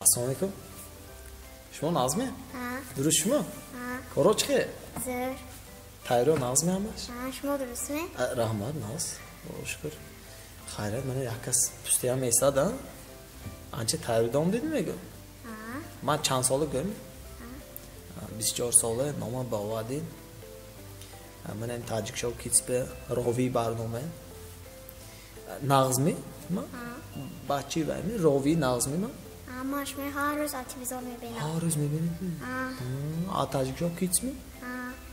Assalomu alaykum. Shmo Nazmi? Ha. Durustmi? Ha. Korochki. Zo'r. Tayyor Nazmi emish? Ha, shmo durustmi? Rahmat, Naz. Shukr. Xayrat, mana yakkas pusti ham esada. Ancha tayyordan dedimi-ku? Ha. Men chand solib ko'rdim. 24 so'li noma bovadin. Mana Tajik show kitsbe rovi barnome. Nazmi? Ma? Bachi vaymi rovi Nazmi ma? Ama shme har roz televizor میبینم. Har roz میبینید؟ آه. Tajik show kitsmi?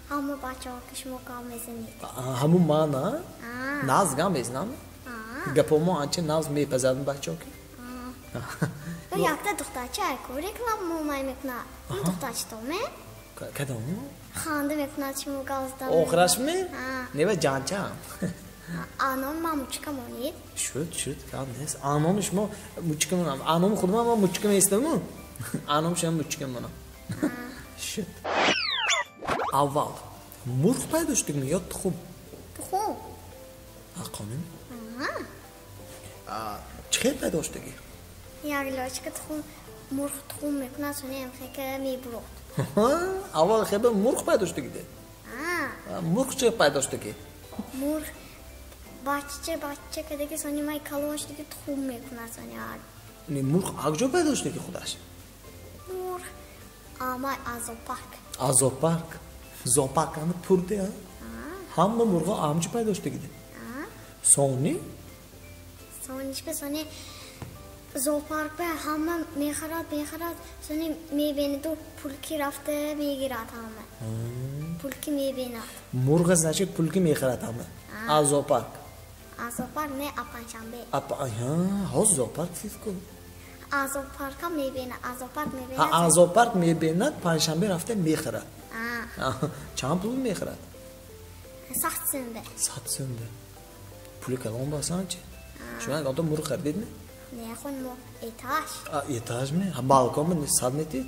همه بچه‌ها که شما کار میزنید. همون من نه؟ ناز گام میزنم. گپومو آنچه ناز میپذیرم بچه‌ها که. و یک تا دخترچه کو رکلام مومای میکنه. اون دخترچه تومه؟ کدوم؟ خانده میکنه شما گازدار. آخرش می؟ نه به جانچم. آنون ما مچکم اونید. شد کار نیست. آنونش ما مچکم منم. آنون خودم ما مچکم استمون. آنون شما مچکم منم. شد. اول مرغ پیدا شدیم یا تخم؟ تخم. قانون؟ چه پیدا شدی؟ یک لاچه که مرغ تخم میکنه سونیم خیلی میبرد. اول خیلی مرغ پیدا شدی ده. مرغ چه پیدا شدی؟ مرغ بچه که دیگه سونی مای کلوش دیگه تخم میکنه سونی آر. نه مرغ اگه پیدا شدی خودش؟ مرغ آمای آزوپارک. آزوپارک. زوپارک هم پرده ها؟ همه مرغ آمچه پیدا شدی ده. سونی؟ سونیش به سونی زوپارک به همه میخراد سونی میبینه دو پولکی رفته میگیرد همه. پولکی میبیند. مرغ زنش پولکی میخرد همه. آزوپارک. آزوپارک نه اپانشنبه. ها زوپارک فیف کن. آزوپارک هم میبینه. آزوپارک میبیند پنجشنبه رفته میخرد. چند پول میخرد؟ 100 سنده. 100 سنده. پول کلام باسن چه؟ شما اگه مرغ خریدید نه؟ نه خون مو ایتاج. ایتاج می؟ بالکن من 100 نتید؟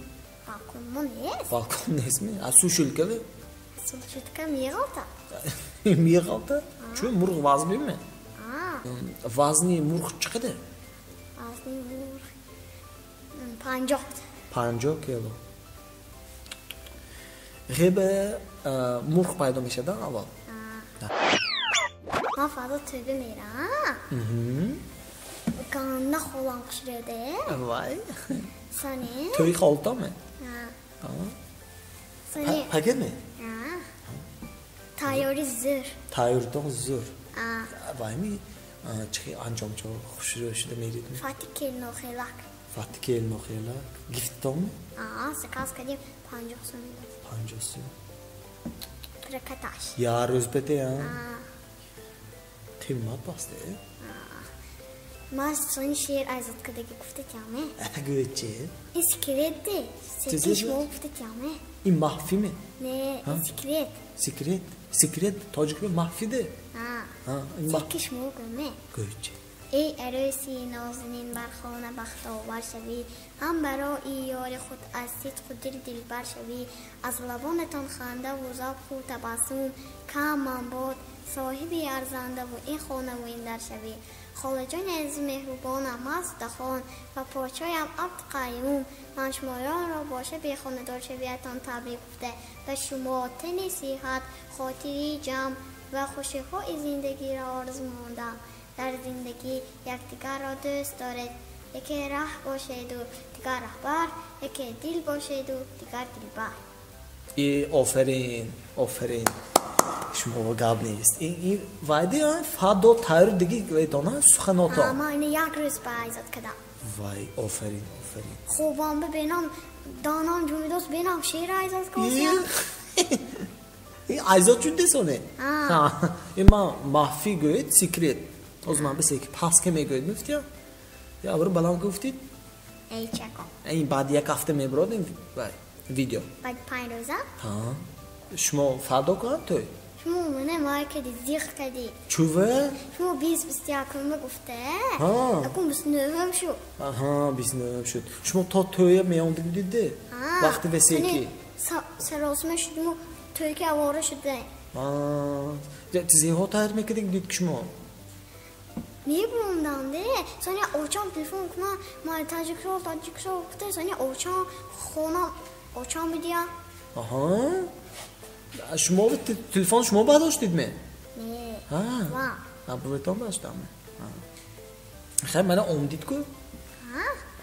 بالکن من نیست. بالکن نیست می؟ سوشیلکه به؟ سوشیلکه میگالتا. میگالتا؟ چون مرغ وزنی می؟ وزنی مرغ چقدر؟ وزنی مرغ 50 کیلو. غیبه مرغ پیدا میشه در اول. من فردا توبه میرم. گانه خولم شده. وای. سانی. توی خالتا می؟ سانی. پگه می؟ تایوری زور. تایوردان زور. وای می؟ چه انجام چه خوش شده میرید می؟ فاتیکل نخیلک. فاتیکل نخیلک. گیفتان می؟ سکاس کردیم 50 سنده. 50 سنده. پرکتاش. یا روز بده ها؟ تیمات باسته؟ ما سونی شیر ازت که دیگه گفته تیامه. گوه چه؟ این سکرت ده. سکیش مو گفته تیامه. این مخفی می؟ نه این سکرت. سکرت تاجیک به مخفی ده؟ سکیش مو گمه. گوه چه؟ ای عروسی نازنین بر خانه بخت‌آور شوی، هم برای یار خود از صدق دلبر شوی، از لبانتان خنده و ذوق و تبسم کم من باد صاحبی ارزنده و این خانه و این در شوی. خاله جان از مهربانم است خان و پاچایم عبد قیوم، من شمایان را باشه به خانه دار شویتان تبریک گفته به شما تن صحت خاطری جمع و خوشی های زندگی را آرزو ماندم. در زندگی یکدیگر را دوست دارید، یکی راه باشید و دیگر رهبر، یکی دل باشید و دیگر دلبر. آفرین شما گاب نیست. این وایده فادو تایر دیگه ویدانه سخناتا. اما این یک روز به عیزت کدام. وای آفرین. خوبان ببینم دانان جوی دوست ببینم شیر عیزت کنیم. این عیزت چون دیسونه؟ این ما مخفی گوید سیکرت. o zaman biz ki paske mi gördünüz ya? Ya bunu balam guftit? ای چکم. این بعد یک هفته می برادیم ویدیو. بعد 5 روزه؟ ها. شما فردا کن توی؟ شما منه مای کدی زیخ کدی. چوه؟ شما 20 کنم گفته. ها. اکون 29 شو. آها 29 شد. شما تا توی میاندی دیده؟ وقتی وسیله کی؟ سراسمه شدیم و توی که اواره شده. تزیه ها تایر میکردیم دید که شما؟ میبروندم ده سانی اوچام تلفن کنم ما تاجیکرو کته سانی اوچام خونم اوچام بیدیا آها شما تلفن شما برداشتید می؟ نه ها بروتان داشتم خیر من اومدید کو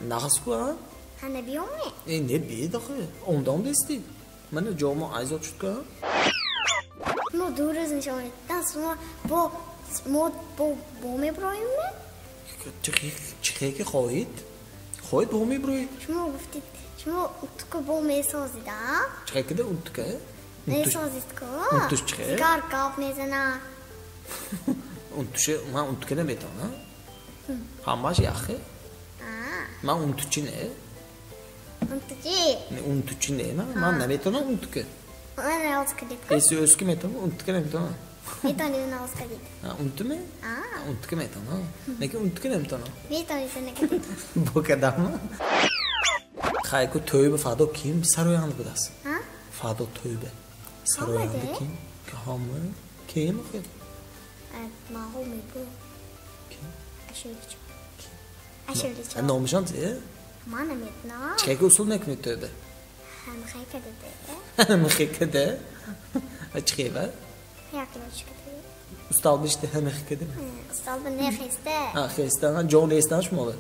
نقص کو ها هنه بیومه نه بید آخه اومدم دستید من جامو عزیزات شد که ما دور از نشانه دست ما با میبرویم نه چه که خواهید با میبروید شما گفتید شما تو با میسازید ها چه که ده اون تو که میسازید که اون توش چه سیگار کاپ میزنه اون توشه من اون تو که نمیتونه همش یخه من اون تو چی نه اون تو چی اون تو چی نه من نمیتونه اون تو که من راز کردید که ایسی özgü میتونه اون تو که نمیتونه میتونید راز کردید اون تو می اون تو که میتونه نگه اون تو که نمیتونه میتونید نکردید با کدام خیلی که توی به فدا کیم سرویان بود است فدا توی به سرویان بود کیم که همه کیم خیلی ما هم میبرو اشوری چه نامشان چیه؟ ما نمیتونم چه که اصول نکنید توی به هم خیلی کده همه خیلی کده چه خیلی یکلوش کده استاد بیشتر همه خیلی کده استاد نه خیسته خیسته جون ایستانش موله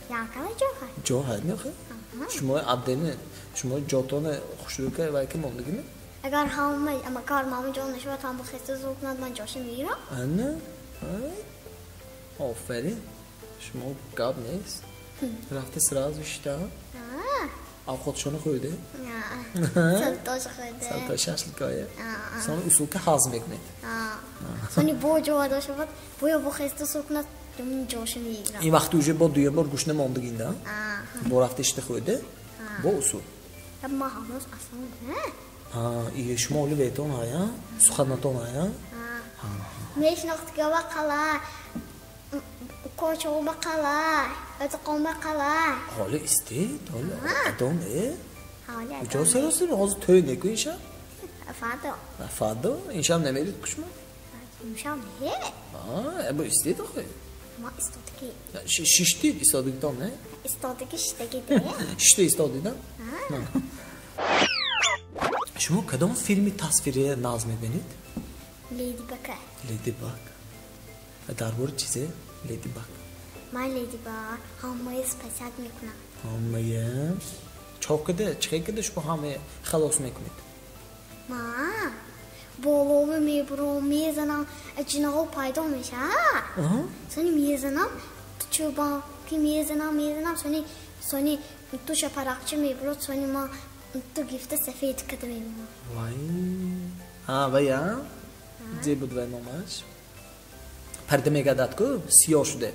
یکلا جو جو نه خیلی شما عبدالله شما جاتون خوشوی که وای که موندگی نه اگر همه اما کار مامی جون نشود هم بخیسته زود ند من جاش میگیرم نه آفرین شما قاب نیست رفته سراز بیشتر او خودشونه خویده سلطاش خیده سلطاش ششلکایه سانه اصول که حاضر میکنید سانی با جو داشت بود بایا بخیسته سکنت دمون جاش میگیرم این وقت اوجه با دویه بار گوشنه ماندگین ده با رفته اشته خویده با اصول اما هنوز اصلا نه ایه شما اولی بیتون هایا سخنتون هایا میشناخت که بقلا کوچو بقلا اتقوم بقلا حالا استید حالا ادام حالا کجا سراستی نغاز توی نکو اینشا فادا فادا اینشا هم نمیدید کشما میشم نه ابو استید آخه ما استادگی شیشتید استادگیدان نه استادگی شتگیده شیشته استادیدن شما کدام فیلمی تصویری ناز میبینید؟ لیدی بکه لیدی باگ درباره چیزه؟ لیدی باگ من لیدی باگ همه سپسیت میکنم همه چه کده شما همه خلاص میکنید؟ ما بالومه میبرم میزنم جناغ پیدا میشه سانی میزنم چوبان که میزنم سانی تو شپرقچه میبرد سانی ما تو گیفته سفید کده میمونم وای وای دی بود وای نامش پرده میگدد که سیاه شده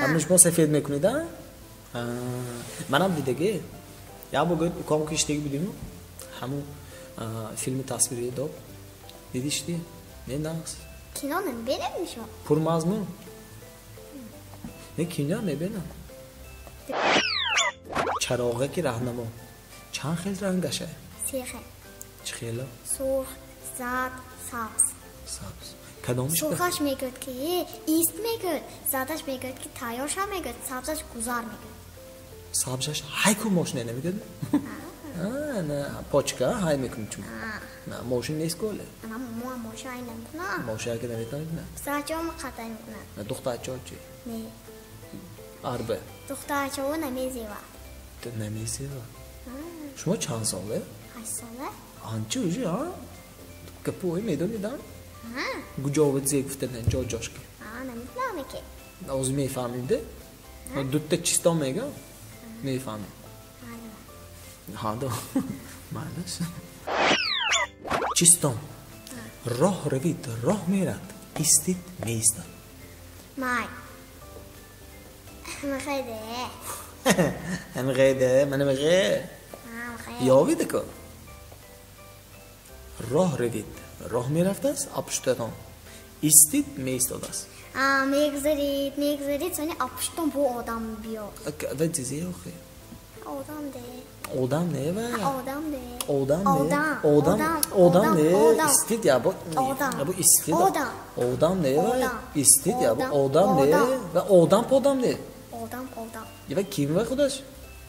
همونش با سفید میکنید منم دیدگه یا بگوید کام کشتگی بودیم همون فیلم تصویری داد دیدیش دی؟ نه نقص کینا نمیبینم میشم پر مضمون نه کینا نبینم چراغه که رهنما چند خیلی رنگشه؟ 3 خیل چه خیلی؟ سرخ زرد سبز کدامش سرخش میگوید که ایست میگوید زردش میگوید که تیارش هم میگوید سبزش گذار میگوید سبزش های که ماشینه نمیگوید؟ نه پاچکه های میکنید چون نه ماشین نیست گوله اما ماشین های نمیکنم ماشین که نمیتونید نه سرچه هم خطر میکنم نه دختر چه چی؟ نه عربه دختر چه و نمیزیوه نمیزیوه شما چند ساله؟ 8 ساله آنچه اوجی ها؟ کپوی میدونیدن؟ گجاوت زیگ فتنن جاش که نمیتونم که اوز میفهمیده؟ دوتا چیستا میگه؟ میفهمید ها دو معنیش چیستان راه روید راه میرد ایستید میستد مای مخیده هم غیده منم غیده یاویده که راه روید راه میرفته است اپشتتان ایستید میستاد است میگذارید سانی اپشتون با آدم بیاد و چیزی آخه Odam de. Odam ne be? Odam de. Odam ne? Odam. Odam ne? Odam. İstit ya bu. Odam. Ya bu istit. Odam. Odam ne be? Odam. İstit ya bu. Odam. Odam ne? Odam. Ve odam podam ne? Odam. Ya ve kim ve kudaş?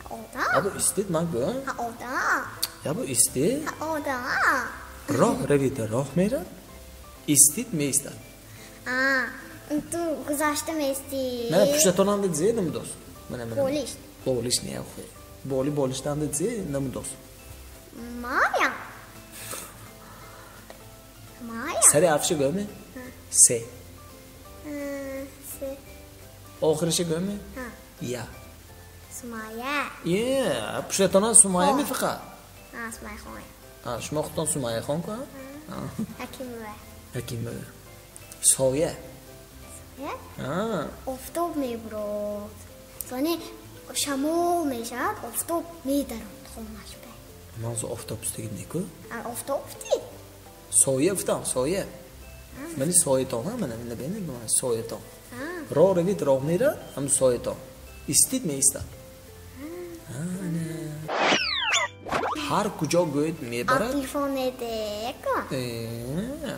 Odam. Ya bu istit man bu. Ha odam. Ya bu istit. Ha odam. Roh revite roh mera. İstit mi istat? Tu guzashta mesti. Mana pushtatonam deb zedim do'st. Mana. Bo'lish. Bo'lish ne yo'q. Bo'lishdan deb zedim do'st. Maya. Maya. Sari afshi go'mi? Se. Se. Oxirishi go'mi? Ha. Ya. Sumaya. Yeah, pushtatonam Sumaya mi faqat? Ha, Sumaya xo'y. Ha, shuma xuton Sumaya xonku. Hakimova. Hakimova. Soya. Ya? Ha. Oftob mebrod. Sani shamol meshad, oftob medarod xonash be. Manzo oftob ustidagi neku? Oftobdi. Soya iftam, soya. Mani soyaton, mana beni mana soyaton. Ha. Ro revit ro mera, ham soyaton. İstit mi istat? Har kujo go'yt me barat. Telefon edek.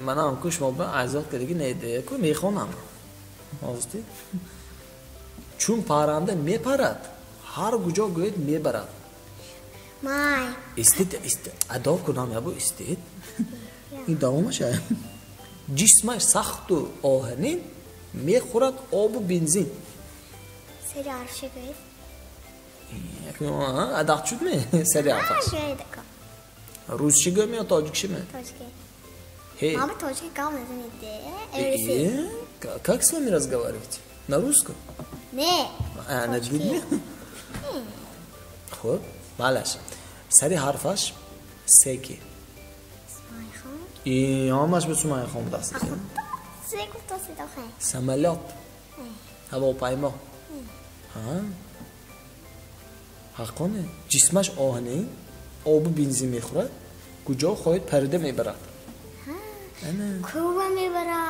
Mana ankush moba azot kedagi neydi ku mexonam. Hozdi. Chun paranda me parat. Har kujo go'yt me barat. May. İstit. Ado kunam ya bu istit. İdavmaş ya. Cismaş saxtu ohanin me xurat obu benzin. Seri arşi gayet. Adaqchut mi? Seri afas. Gayet ka. Rusçi mi ya Tojikçi mi? Точки. Hey. Мама точки кал не знаете. Эрси. Как с вами разговаривать? На русском? Не. На дилме? Xo'p, malash. Sari harfash seki. Смайхан. Yomash bu Sumayxon dast. Секу то си дахе. Samolyot. Havopoymo. Ha? Haqqone. Jismash ohani obi benzin mexurad. Kujo khoyid parda mebarad. Ana. Kuva mebara.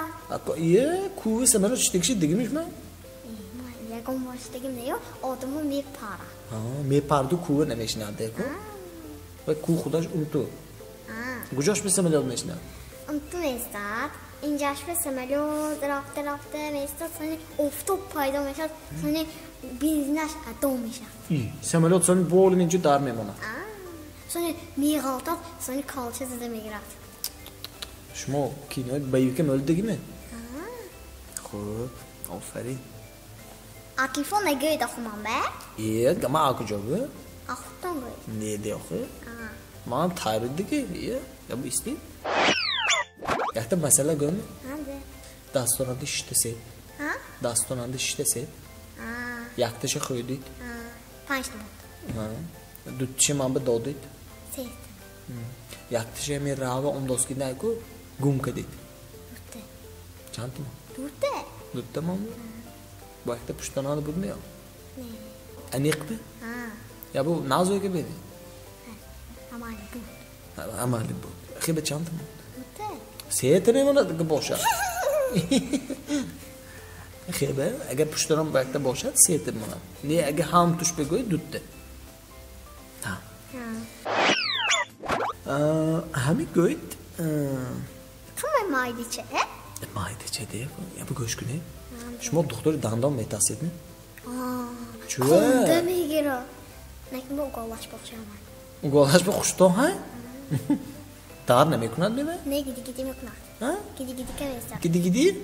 Iye, kuvi samolyot ishtekshi digimishmi? Ягом баштагим неё, одаму мепара. Ha, mepardu kuvi nemeshnadeko. Va ku xudosh untu. Kujosh bir samolyot meshnad. Untu mestat. Injash ve samolyot rafte mestat sani oftob paydo meshad. Sani biznash atom meshad. Samolyot soni bo'lininchi darmemona. Sani miğaltat sani kalça zede migrat. Shmo kino bayukam o'ldegimi? Xo'p, ofarin. A telefon ne göy da xumam be? Gama akujogu. Axutdan göy. Ne deyokhi? Man tayriddiki, ya bu isti. Yakta masala görme. Hadi. Dastonanda iştese. Ha? Dastonanda iştese. Yakta şey koyduk. Pançlı. Ha. Dutçe mamba doduk. Set. Yakta şey mi rava ondoski nayku gumka dit. Durte. Çantı mı? Durte. Dutta mı? Bu yakta puştanadı budmuyor. Ne? Anik mi? Ha. Ya bu nazo gibi. Aman bu. Amali bu. Khibe çantı mı? Durte. Seyete mi bana boşa? Khibe agar pushtaram bu yakta boşa seyete mi bana? Ne agar ham tush begoy dutta. Ha. Hami goyt. Kama maydiçe. Maydiçe diye. Ya bu goşkune. Shmo doktori dandon metasedmi? Chua. Konda migiro. Lekin bu golash boqchaman. Golash bu xushton ha? Dar nima kunad beva? Ne gidi mekna. Ha? Gidi kavesa. Gidi.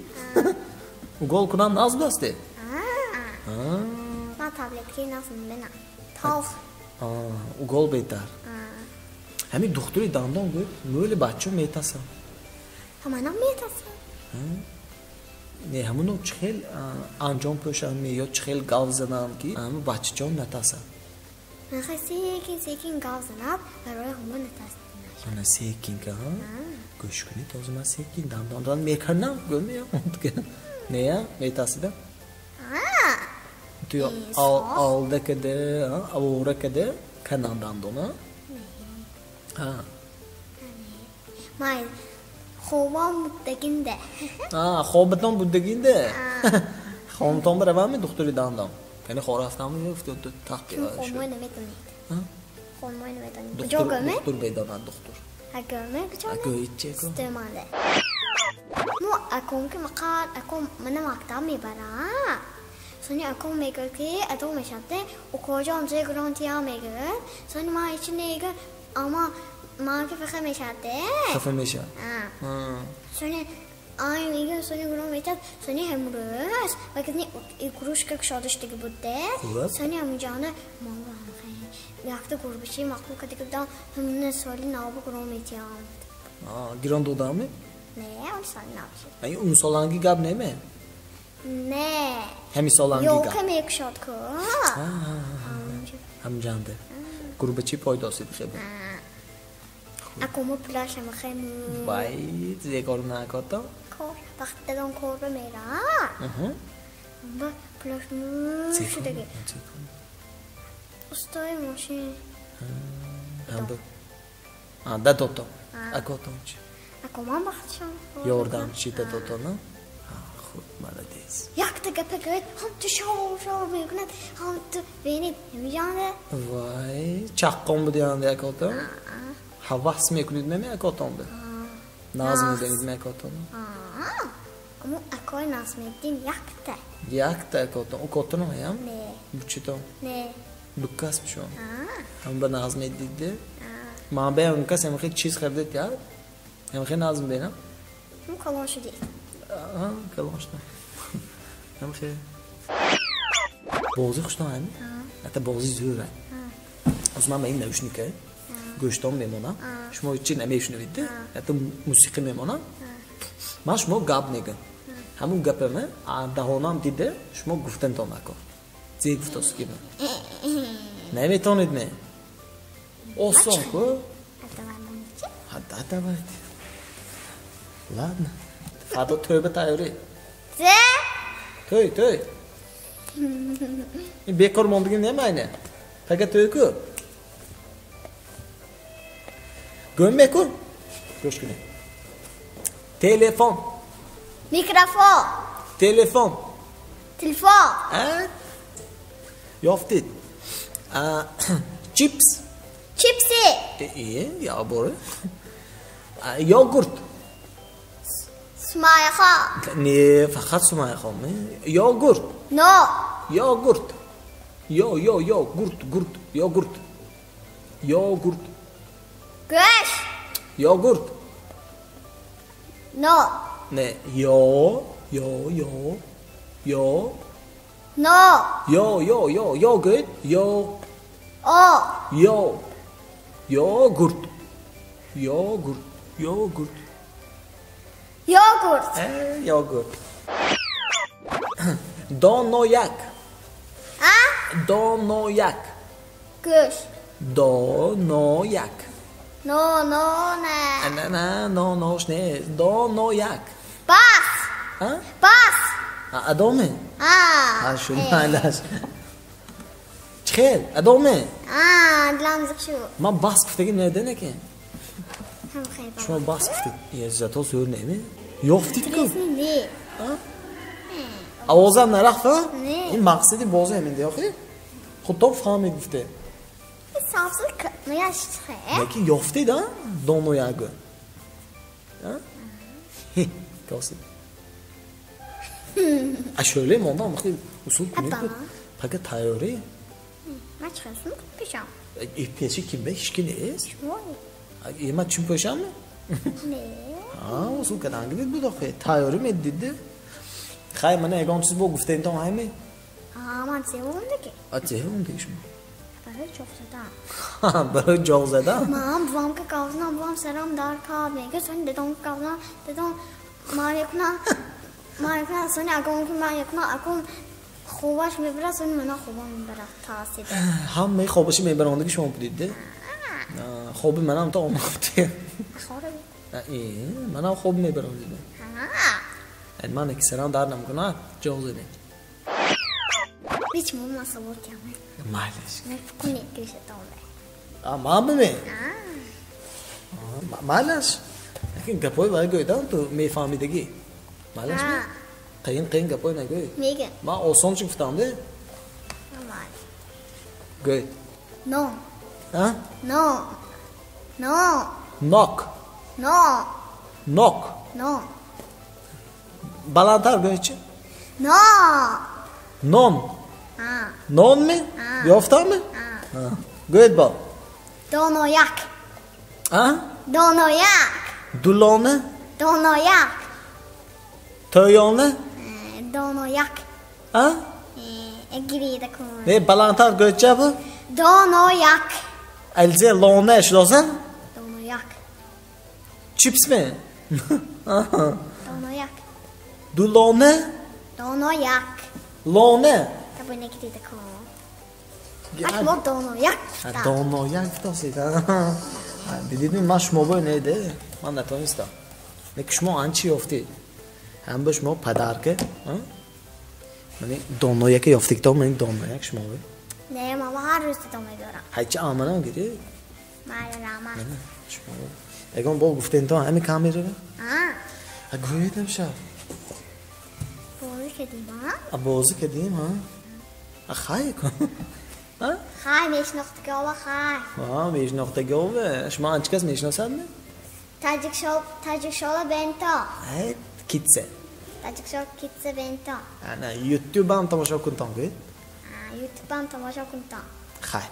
Gol kunan az basti. Ma tabletki nasıl bena. Tavx. Gol betar. Hami doktori dandon goy böyle bachcho metasa. Hamana metasa. Ne hamuno chkhel anjom poshan me yo chkhel gavzanan ki am bachcho natasa. Sekin gavzanab baroy hamon natasa. Ana sekin ka. Goshkuni tozma sekin dandondan mekarnam görmüyor. Ne ya metasida? Tu alda kede, avura kede kanan dandona. Ha. May xovam muttaginde. Xobatdan buddaginde. Xomton beravermi doktori dandon. Ya'ni xoraftanmi yo'q, taqqa. Xomoy nima demaydi? خورمای نمیدونی کجا گرمه؟ دکتر بیدارن دکتر ها گرمه کجا؟ گویچه کو استعماله مو اکوم که مقال اکوم من مکتب میبرم سونی اکوم میگه که ادو میشده و کجا اونجا گرانتیا میگه سونی ما هیچ نیگه اما ما که فخر میشده خفه میشه سونی آی میگه سونی گرام میشد سونی همروز وقتی کروش که شادش دیگه بوده سونی همونجانه ما یاکتا گربشی مقبول که دیگه دام همون سالی نابو گرام میتیام گران دو دامه؟ نه اون سالی نابشی این اون سالانگی گب نمه؟ نه همی سالانگی گب یوکم یک شاد که هم جانده گربچی پایداسی بخیبه اکومو پلاش هم خیمو باید زیگارو نکاتا؟ کار وقتی دادم کار بمیرم با پلاش مو شده استای ماشین هم ده دوتا اکاتام چی؟ اکومان بخشم یاردم چی ده دوتا نه؟ خوب ملدیز یک دیگه پگرد هم تو شاور میکنند هم تو بینید نمیجانده وای چقام بودی هنده اکاتام؟ حواس میکنید نمی اکاتام ده؟ ناز میدنید می اکاتام؟ اما اکای ناز میدین یک ده یک ده اکاتام او کاتون هایم؟ نه bu چی تو؟ نه بکاس میشون هم به ناز میدیده ما به اون کس هم خیلی چیز خریدید یاد هم خیلی نازم بینم اون کلان شدی کلانش نه هم خیلی بازی خوش نمیم حتی بازی زوره از من به این نوشنی که گوشتام میمونم شما چی نمیشنویده حتی موسیقی میمونم من شما گاب میگم همون گپمه دهانم دیده شما گفتن تا نکن زی گفتاس گیبم نمیتونید نه آسان که حتی باید لادن فدا توی تایوری توی این بیکار موندگی نماینه پگه توی که گویم بیکار گوش کنی تلفن میکروفون تلفن یافتید چیپس چیپسی iyi ya boru yogurt سمایخا ne fakat sumaya mı yogurt نو yogurt yogurt گوش yogurt نو ne نو yogurt او yogurt یوگورت yogurt donoyak گوش donoyak نو نه no ne donoyak باس ha باس adome ha şunu paylaş خير adome دلم زخ شو ما bas gifte nerede ki هم خیلی شما bas gifte ya zato söyle mi yoktu ki نه avazam narafa Ne? این مقصدی بازه همین دی آخه خود تو فهمید گفته سافسل میاش خیلی یکی یافته دا دونو یاگو کاسی اشوله موندا مخی usul کنید Aba. پاکه تایوری ما چخصم پیشم پیشی کی بهش کی نیست وای ما چیم پیشم نه usul kadar gidip bu da tayori mi dedi خیلی من اگه چیز با گفته این تا همه من زیون دیگه اتیه اون دیگه شما برای چوب زدن برای جاغ زدن من بوام که کازنا بوام سرم دار کار میگه سن ددون کازنا ددون ما یکنا سن اگون که ما یکنا اگون خوبش میبره سن منا خوبم میبره تاسیده همه خوابشی میبرانده که شما بدیده خوب منم تا اومده خوره منم خوب میبرانده من که سرم در نمیکنه جاغ زده هیچ ماما صبور کمه معلش نفکنی کشه تامه ما بمه معلش لیکن گپوی باید گویدم تو میفهمیدگی معلش قین گپوی نگوی میگه ما آسان چی گفتم ده امان گوید نو Ha? No. No. Nok. No. Nok. No. Balandtar go'ychi. No. Non. Ha. Nonmi? Ha. Yoftami? Ha. Go'yt bol. Donoyak. Ha? Donoyak. Duloni? Donoyak. To'yonni? Donoyak. Ha? Grida kommer. Ne balandtar go'ychi bu? Donoyak. Elze lone shlosan? Donoyak. Chips mi? Donoyak. Duloni? Donoyak. Lone? Det var inte grida kommer. Att må donoyak. Donoyak to'sida. Bididmi man shmo bo'y neydi? Man natonistam. Nek shmo anchi yofti. Ham bu shmo padarka, ha? Mani donoyak yoftik to, mani donoyak shmo bo'y. Nej, mamma har rustat dem igår. Haychi amanam giri. Rama. Shmo. Egon bo guftin to hami kamera. Ah, Go'ydim sha. både kedima. Abozi kedim ha. Khayk. Ha? Hi, mich noch gegangen, hi. Ha, meshnoqtagove. Shmo anchkas meshnosadmi? Tajik shola bento. Hey, kitse. Tajik shol kitse bento. Ana YouTube ham tomosha kuntam go'y. YouTube ham tomosha kuntam. Khay.